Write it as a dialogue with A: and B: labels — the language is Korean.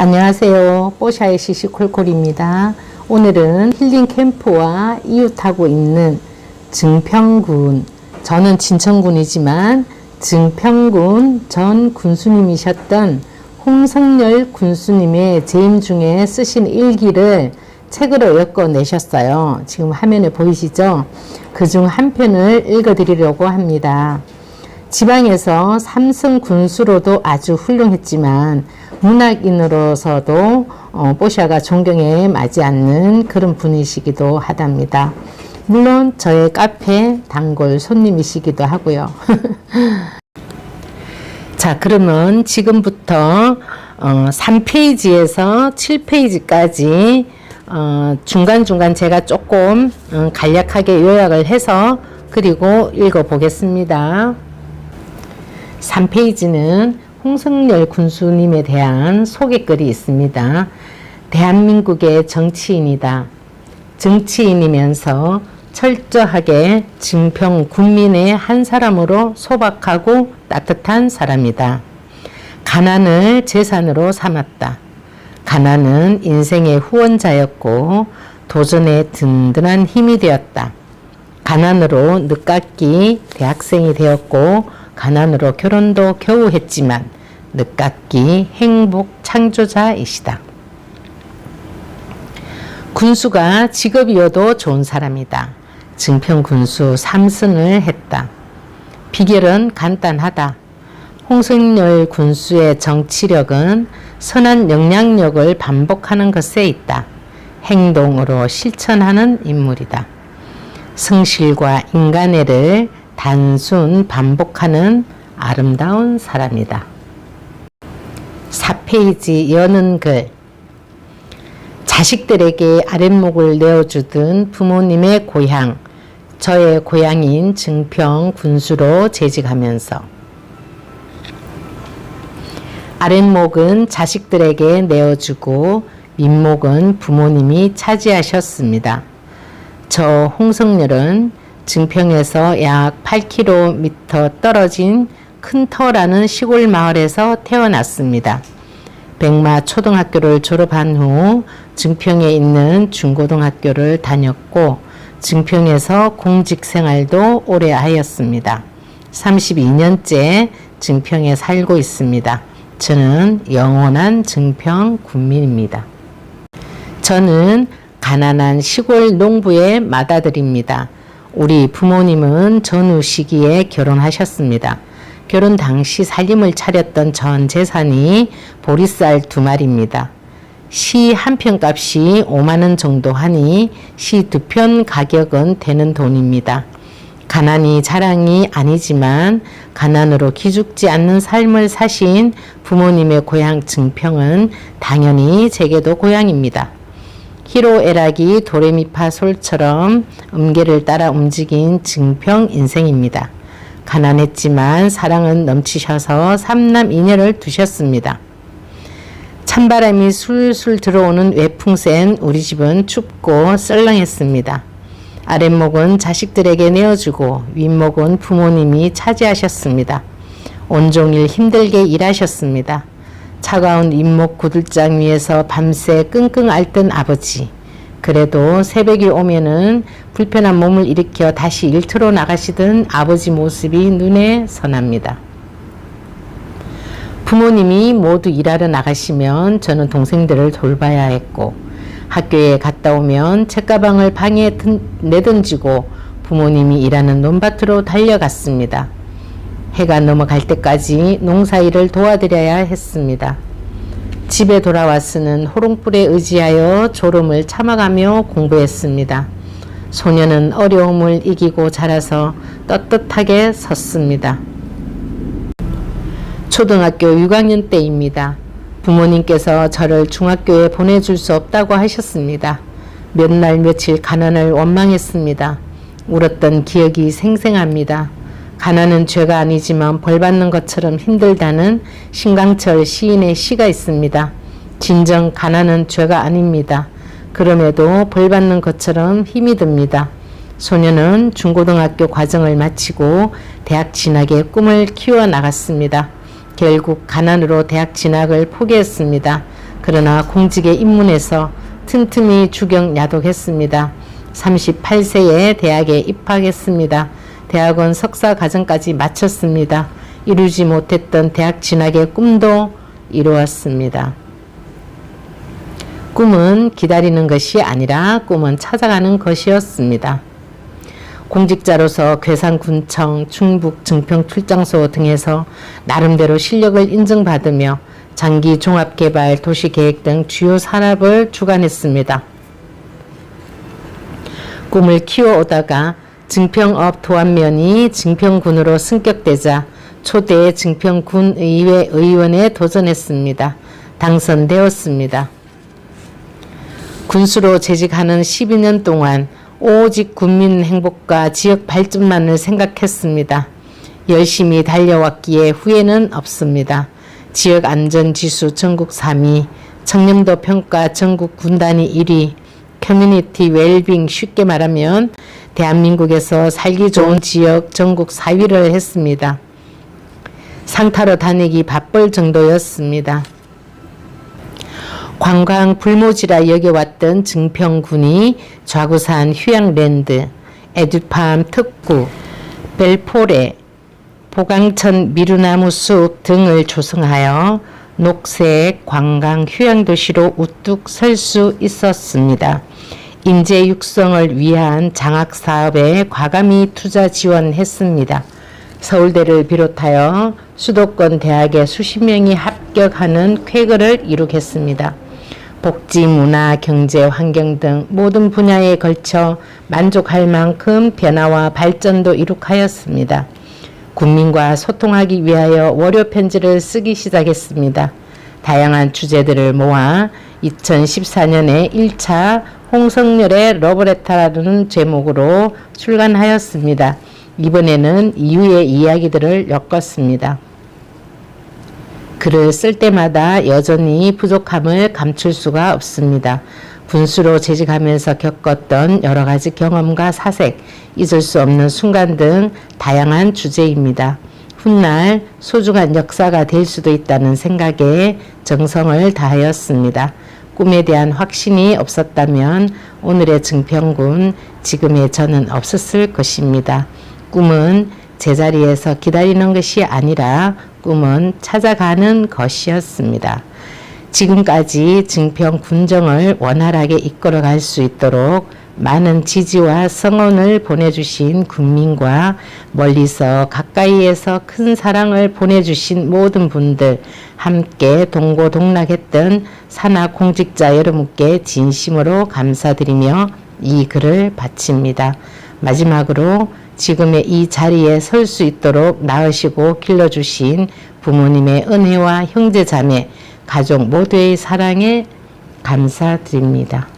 A: 안녕하세요. 뽀샤의 시시콜콜입니다. 오늘은 힐링 캠프와 이웃하고 있는 증평군, 저는 진천군이지만 증평군 전 군수님이셨던 홍성열 군수님의 재임 중에 쓰신 일기를 책으로 엮어내셨어요. 지금 화면에 보이시죠? 그중 한 편을 읽어드리려고 합니다. 지방에서 삼성 군수로도 아주 훌륭했지만 문학인으로서도 뽀샤가 존경에 맞지 않는 그런 분이시기도 하답니다. 물론 저의 카페 단골 손님이시기도 하고요. 자, 그러면 지금부터 3페이지에서 7페이지까지 중간중간 제가 조금 간략하게 요약을 해서 그리고 읽어보겠습니다. 3페이지는 홍성열 군수님에 대한 소개글이 있습니다. 대한민국의 정치인이다. 정치인이면서 철저하게 증평 군민의 한 사람으로 소박하고 따뜻한 사람이다. 가난을 재산으로 삼았다. 가난은 인생의 후원자였고 도전의 든든한 힘이 되었다. 가난으로 늦깎이 대학생이 되었고 가난으로 결혼도 겨우 했지만 늦깎이 행복 창조자이시다. 군수가 직업이어도 좋은 사람이다. 증평 군수 3승을 했다. 비결은 간단하다. 홍성열 군수의 정치력은 선한 영향력을 반복하는 것에 있다. 행동으로 실천하는 인물이다. 성실과 인간애를 단순 반복하는 아름다운 사람이다. 4페이지 여는 글. 자식들에게 아랫목을 내어주던 부모님의 고향, 저의 고향인 증평 군수로 재직하면서 아랫목은 자식들에게 내어주고 윗목은 부모님이 차지하셨습니다. 저 홍성열은 증평에서 약 8km 떨어진 큰터라는 시골 마을에서 태어났습니다. 백마 초등학교를 졸업한 후 증평에 있는 중고등학교를 다녔고 증평에서 공직 생활도 오래 하였습니다. 32년째 증평에 살고 있습니다. 저는 영원한 증평 군민입니다. 저는 가난한 시골 농부의 맏아들입니다. 우리 부모님은 전후 시기에 결혼하셨습니다. 결혼 당시 살림을 차렸던 전 재산이 보리쌀 2마리입니다. 시 한 편 값이 5만원 정도 하니 시 2편 가격은 되는 돈입니다. 가난이 자랑이 아니지만 가난으로 기죽지 않는 삶을 사신 부모님의 고향 증평은 당연히 제게도 고향입니다. 히로애락이 도레미파솔처럼 음계를 따라 움직인 증평 인생입니다. 가난했지만 사랑은 넘치셔서 3남 2녀를 두셨습니다. 찬바람이 술술 들어오는 외풍센 우리 집은 춥고 썰렁했습니다. 아랫목은 자식들에게 내어주고 윗목은 부모님이 차지하셨습니다. 온종일 힘들게 일하셨습니다. 차가운 윗목 구들장 위에서 밤새 끙끙 앓던 아버지. 그래도 새벽이 오면은 불편한 몸을 일으켜 다시 일터로 나가시던 아버지 모습이 눈에 선합니다. 부모님이 모두 일하러 나가시면 저는 동생들을 돌봐야 했고 학교에 갔다 오면 책가방을 방에 내던지고 부모님이 일하는 논밭으로 달려갔습니다. 해가 넘어갈 때까지 농사일을 도와드려야 했습니다. 집에 돌아와서는 호롱불에 의지하여 졸음을 참아가며 공부했습니다. 소녀는 어려움을 이기고 자라서 떳떳하게 섰습니다. 초등학교 6학년 때입니다. 부모님께서 저를 중학교에 보내줄 수 없다고 하셨습니다. 몇 날 며칠 가난을 원망했습니다. 울었던 기억이 생생합니다. 가난은 죄가 아니지만 벌받는 것처럼 힘들다는 신강철 시인의 시가 있습니다. 진정 가난은 죄가 아닙니다. 그럼에도 벌받는 것처럼 힘이 듭니다. 소녀는 중고등학교 과정을 마치고 대학 진학의 꿈을 키워나갔습니다. 결국 가난으로 대학 진학을 포기했습니다. 그러나 공직에 입문해서 틈틈이 주경 야독했습니다. 38세에 대학에 입학했습니다. 대학원 석사 과정까지 마쳤습니다. 이루지 못했던 대학 진학의 꿈도 이루었습니다. 꿈은 기다리는 것이 아니라 꿈은 찾아가는 것이었습니다. 공직자로서 괴산군청, 충북 증평출장소 등에서 나름대로 실력을 인정받으며 장기 종합개발, 도시계획 등 주요 산업을 주관했습니다. 꿈을 키워오다가 증평업 도안면이 증평군으로 승격되자 초대 증평군의회 의원에 도전했습니다. 당선되었습니다. 군수로 재직하는 12년 동안 오직 국민 행복과 지역 발전만을 생각했습니다. 열심히 달려왔기에 후회는 없습니다. 지역 안전지수 전국 3위, 청렴도 평가 전국 군단위 1위, 커뮤니티 웰빙 쉽게 말하면 대한민국에서 살기 좋은 지역 전국 4위를 했습니다. 상타로 다니기 바쁠 정도였습니다. 관광 불모지라 여겨왔던 증평군이 좌구산 휴양랜드, 에듀팜 특구, 벨포레, 보강천 미루나무 숲 등을 조성하여 녹색 관광 휴양도시로 우뚝 설 수 있었습니다. 인재 육성을 위한 장학사업에 과감히 투자 지원했습니다. 서울대를 비롯하여 수도권 대학에 수십 명이 합격하는 쾌거를 이루겠습니다. 복지, 문화, 경제, 환경 등 모든 분야에 걸쳐 만족할 만큼 변화와 발전도 이룩하였습니다. 국민과 소통하기 위하여 월요 편지를 쓰기 시작했습니다. 다양한 주제들을 모아 2014년에 1차 홍성열의 러브레터라는 제목으로 출간하였습니다. 이번에는 이후의 이야기들을 엮었습니다. 글을 쓸 때마다 여전히 부족함을 감출 수가 없습니다. 군수로 재직하면서 겪었던 여러 가지 경험과 사색, 잊을 수 없는 순간 등 다양한 주제입니다. 훗날 소중한 역사가 될 수도 있다는 생각에 정성을 다하였습니다. 꿈에 대한 확신이 없었다면 오늘의 증평군, 지금의 저는 없었을 것입니다. 꿈은 제자리에서 기다리는 것이 아니라 꿈은 찾아가는 것이었습니다. 지금까지 증평군정을 원활하게 이끌어갈 수 있도록 많은 지지와 성원을 보내주신 국민과 멀리서 가까이에서 큰 사랑을 보내주신 모든 분들, 함께 동고동락했던 산하공직자 여러분께 진심으로 감사드리며 이 글을 바칩니다. 마지막으로 지금의 이 자리에 설 수 있도록 낳으시고 길러주신 부모님의 은혜와 형제자매, 가족 모두의 사랑에 감사드립니다.